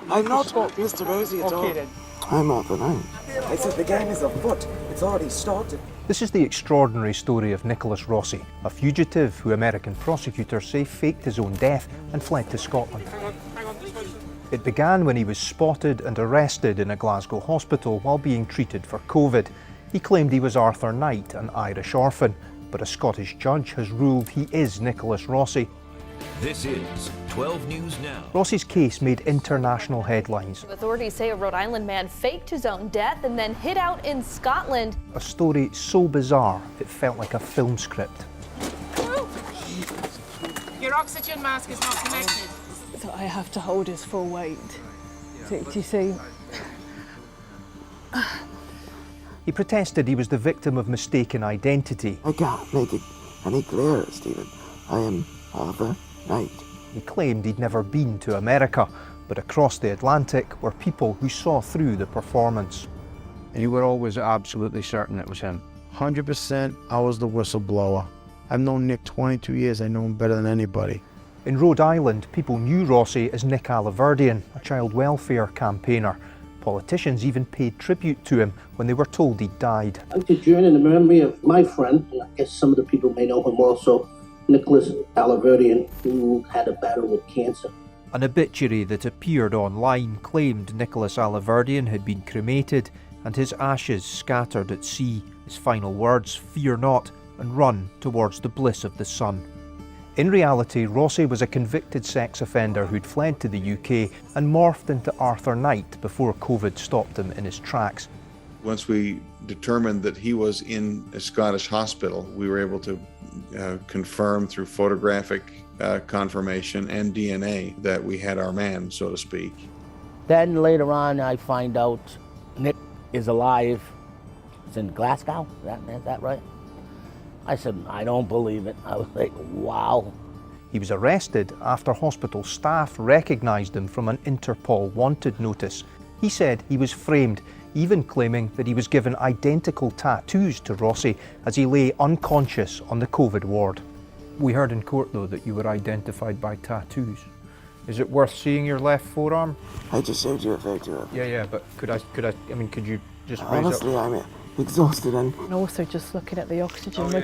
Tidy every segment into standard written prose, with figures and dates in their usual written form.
I'm not Mr. Rossi at all. Okay then. I'm Arthur Knight. I said the game is afoot. It's already started. This is the extraordinary story of Nicholas Rossi, a fugitive who American prosecutors say faked his own death and fled to Scotland. It began when he was spotted and arrested in a Glasgow hospital while being treated for COVID. He claimed he was Arthur Knight, an Irish orphan, but a Scottish judge has ruled he is Nicholas Rossi. This is 12 News Now. Rossi's case made international headlines. Authorities say a Rhode Island man faked his own death and then hid out in Scotland. A story so bizarre it felt like a film script. Your oxygen mask is not connected. So I have to hold his full weight. Do you see? He protested he was the victim of mistaken identity. I can't make it any clearer, Stephen. I am Arthur Knight. He claimed he'd never been to America, but across the Atlantic were people who saw through the performance. And you were always absolutely certain it was him? 100% I was the whistleblower. I've known Nick 22 years, I know him better than anybody. In Rhode Island, people knew Rossi as Nick Aliverdian, a child welfare campaigner. Politicians even paid tribute to him when they were told he'd died. I'd like to join in the memory of my friend, and I guess some of the people may know him also, Nicholas Aliverdian, who had a battle with cancer. An obituary that appeared online claimed Nicholas Aliverdian had been cremated and his ashes scattered at sea. His final words, "Fear not, and run towards the bliss of the sun." In reality, Rossi was a convicted sex offender who'd fled to the UK and morphed into Arthur Knight before COVID stopped him in his tracks. Once we determined that he was in a Scottish hospital, we were able to confirm through photographic confirmation and DNA that we had our man, so to speak. Then later on, I find out Nick is alive. It's in Glasgow, is that right? I said, I don't believe it. I was like, wow. He was arrested after hospital staff recognised him from an Interpol wanted notice. He said he was framed, even claiming that he was given identical tattoos to Rossi as he lay unconscious on the COVID ward. We heard in court though that you were identified by tattoos. Is it worth seeing your left forearm? I just showed you a photo of it. Yeah, but could you just raise Honestly, up? I'm exhausted and also just looking at the oxygen, we're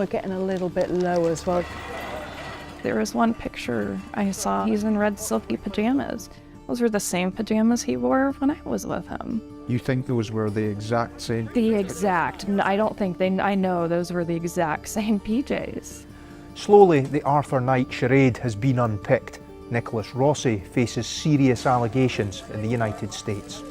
getting a little bit low as well. There was one picture I saw, he's in red silky pajamas. Those were the same pajamas he wore when I was with him. You think those were the exact same? I don't think I know those were the exact same PJs. Slowly, the Arthur Knight charade has been unpicked. Nicholas Rossi faces serious allegations in the United States.